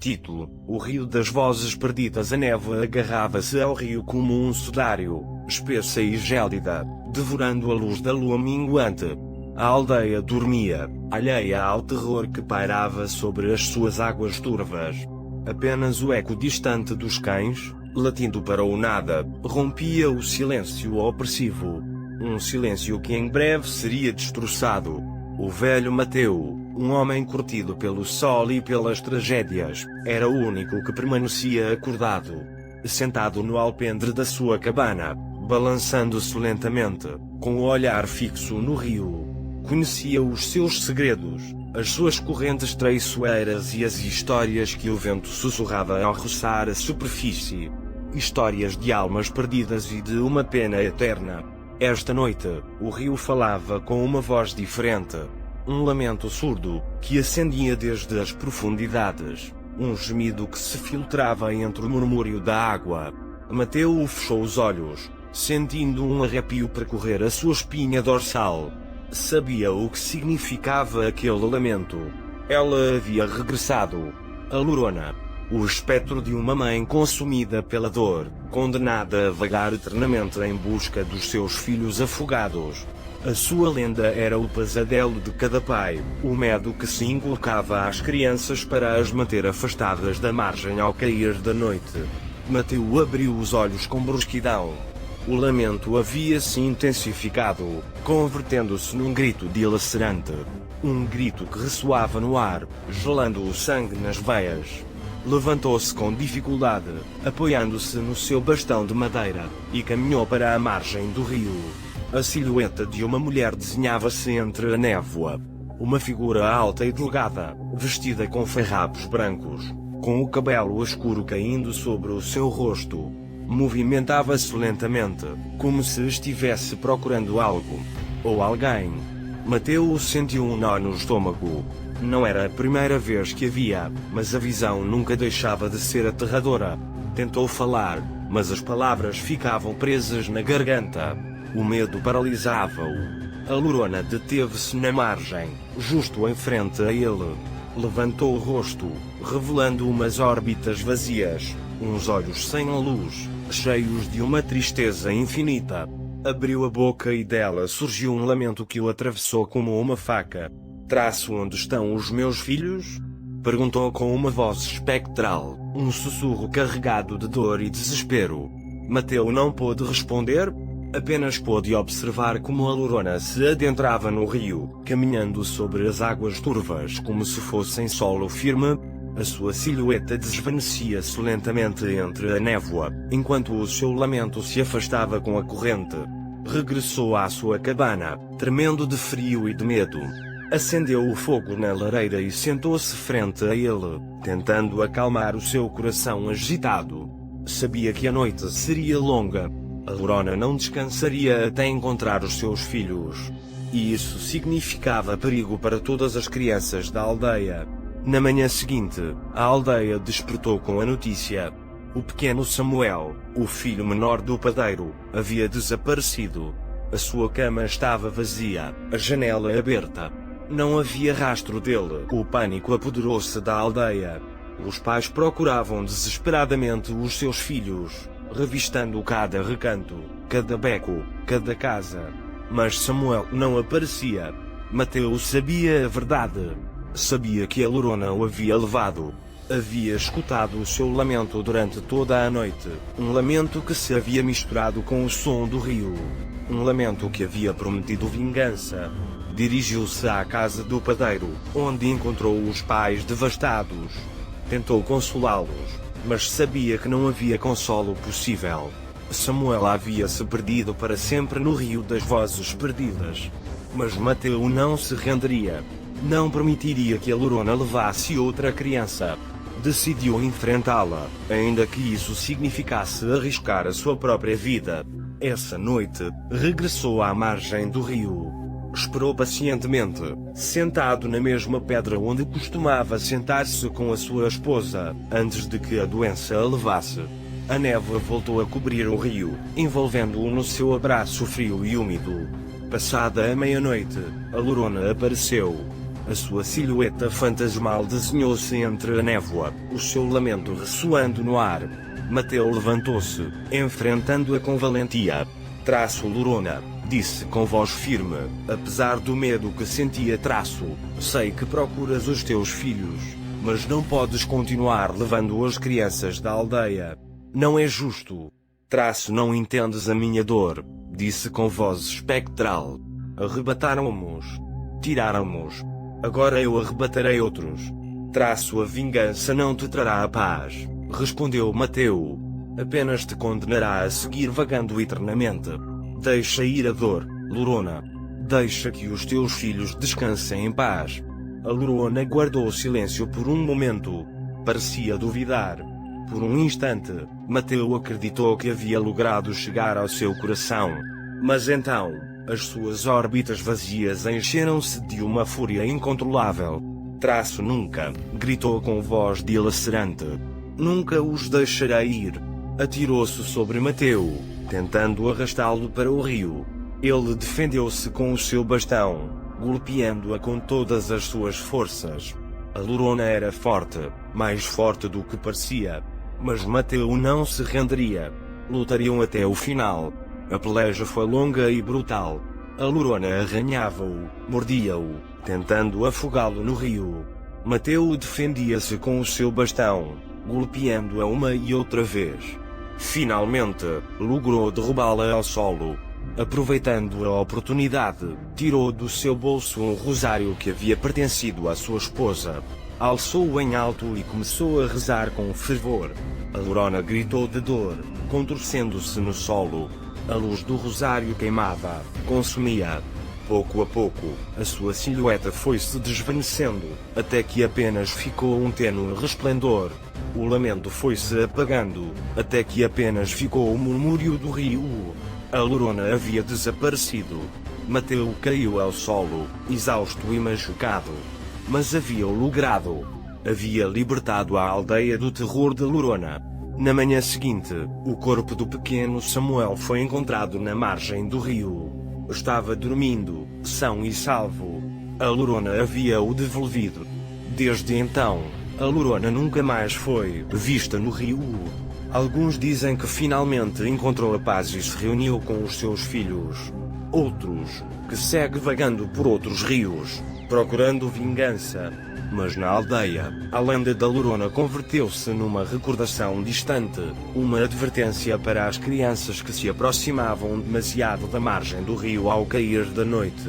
Título: O Rio das Vozes Perdidas. A névoa agarrava-se ao rio como um sudário, espessa e gélida, devorando a luz da lua minguante. A aldeia dormia, alheia ao terror que pairava sobre as suas águas turvas. Apenas o eco distante dos cães, latindo para o nada, rompia o silêncio opressivo. Um silêncio que em breve seria destroçado. O velho Mateu, um homem curtido pelo sol e pelas tragédias, era o único que permanecia acordado. Sentado no alpendre da sua cabana, balançando-se lentamente, com o olhar fixo no rio. Conhecia os seus segredos, as suas correntes traiçoeiras e as histórias que o vento sussurrava ao roçar a superfície. Histórias de almas perdidas e de uma pena eterna. Esta noite, o rio falava com uma voz diferente. Um lamento surdo, que ascendia desde as profundidades. Um gemido que se filtrava entre o murmúrio da água. Mateu fechou os olhos, sentindo um arrepio percorrer a sua espinha dorsal. Sabia o que significava aquele lamento. Ela havia regressado. A Lorona. O espectro de uma mãe consumida pela dor, condenada a vagar eternamente em busca dos seus filhos afogados. A sua lenda era o pesadelo de cada pai, o medo que se inculcava às crianças para as manter afastadas da margem ao cair da noite. Mateu abriu os olhos com brusquidão. O lamento havia se intensificado, convertendo-se num grito dilacerante. Um grito que ressoava no ar, gelando o sangue nas veias. Levantou-se com dificuldade, apoiando-se no seu bastão de madeira, e caminhou para a margem do rio. A silhueta de uma mulher desenhava-se entre a névoa. Uma figura alta e delgada, vestida com farrapos brancos, com o cabelo escuro caindo sobre o seu rosto. Movimentava-se lentamente, como se estivesse procurando algo. Ou alguém. Mateu sentiu um nó no estômago. Não era a primeira vez que a via, mas a visão nunca deixava de ser aterradora. Tentou falar, mas as palavras ficavam presas na garganta. O medo paralisava-o. A Lorona deteve-se na margem, justo em frente a ele. Levantou o rosto, revelando umas órbitas vazias, uns olhos sem luz, cheios de uma tristeza infinita. Abriu a boca e dela surgiu um lamento que o atravessou como uma faca. "Traço onde estão os meus filhos?" perguntou com uma voz espectral, um sussurro carregado de dor e desespero. Mateu não pôde responder, apenas pôde observar como a Lorona se adentrava no rio, caminhando sobre as águas turvas como se fossem solo firme. A sua silhueta desvanecia-se lentamente entre a névoa, enquanto o seu lamento se afastava com a corrente. Regressou à sua cabana, tremendo de frio e de medo. Acendeu o fogo na lareira e sentou-se frente a ele, tentando acalmar o seu coração agitado. Sabia que a noite seria longa. A Lorona não descansaria até encontrar os seus filhos. E isso significava perigo para todas as crianças da aldeia. Na manhã seguinte, a aldeia despertou com a notícia. O pequeno Samuel, o filho menor do padeiro, havia desaparecido. A sua cama estava vazia, a janela aberta. Não havia rastro dele. O pânico apoderou-se da aldeia. Os pais procuravam desesperadamente os seus filhos, revistando cada recanto, cada beco, cada casa. Mas Samuel não aparecia. Mateu sabia a verdade. Sabia que a Lorona o havia levado. Havia escutado o seu lamento durante toda a noite. Um lamento que se havia misturado com o som do rio. Um lamento que havia prometido vingança. Dirigiu-se à casa do padeiro, onde encontrou os pais devastados. Tentou consolá-los, mas sabia que não havia consolo possível. Samuel havia-se perdido para sempre no rio das vozes perdidas. Mas Mateu não se renderia. Não permitiria que a Lorona levasse outra criança. Decidiu enfrentá-la, ainda que isso significasse arriscar a sua própria vida. Essa noite, regressou à margem do rio. Esperou pacientemente, sentado na mesma pedra onde costumava sentar-se com a sua esposa, antes de que a doença a levasse. A névoa voltou a cobrir o rio, envolvendo-o no seu abraço frio e úmido. Passada a meia-noite, a Lorona apareceu. A sua silhueta fantasmal desenhou-se entre a névoa, o seu lamento ressoando no ar. Mateu levantou-se, enfrentando-a com valentia. Traço Lorona, disse com voz firme, apesar do medo que sentia. Traço, sei que procuras os teus filhos, mas não podes continuar levando as crianças da aldeia. Não é justo. Traço, não entendes a minha dor, disse com voz espectral. Arrebataram-nos. Tiraram-nos. Agora eu arrebatarei outros. Traço, a vingança não te trará a paz, respondeu Mateu. Apenas te condenará a seguir vagando eternamente. Deixa ir a dor, Lorona. Deixa que os teus filhos descansem em paz. A Lorona guardou silêncio por um momento. Parecia duvidar. Por um instante, Mateu acreditou que havia logrado chegar ao seu coração. Mas então, as suas órbitas vazias encheram-se de uma fúria incontrolável. Traço, nunca, gritou com voz dilacerante. Nunca os deixarei ir. Atirou-se sobre Mateu, tentando arrastá-lo para o rio. Ele defendeu-se com o seu bastão, golpeando-a com todas as suas forças. A Lorona era forte, mais forte do que parecia. Mas Mateu não se renderia. Lutariam até o final. A peleja foi longa e brutal. A Lorona arranhava-o, mordia-o, tentando afogá-lo no rio. Mateu defendia-se com o seu bastão, golpeando-a uma e outra vez. Finalmente, logrou derrubá-la ao solo. Aproveitando a oportunidade, tirou do seu bolso um rosário que havia pertencido à sua esposa. Alçou-o em alto e começou a rezar com fervor. A Lorona gritou de dor, contorcendo-se no solo. A luz do rosário queimava, consumia. Pouco a pouco, a sua silhueta foi-se desvanecendo, até que apenas ficou um tênue resplendor. O lamento foi-se apagando, até que apenas ficou o murmúrio do rio. A Lorona havia desaparecido. Mateu caiu ao solo, exausto e machucado. Mas havia-o logrado. Havia libertado a aldeia do terror de Lorona. Na manhã seguinte, o corpo do pequeno Samuel foi encontrado na margem do rio. Estava dormindo, são e salvo. A Lorona havia-o devolvido. Desde então, a Lorona nunca mais foi vista no rio. Alguns dizem que finalmente encontrou a paz e se reuniu com os seus filhos. Outros, que segue vagando por outros rios, procurando vingança. Mas na aldeia, a lenda da Lorona converteu-se numa recordação distante, uma advertência para as crianças que se aproximavam demasiado da margem do rio ao cair da noite.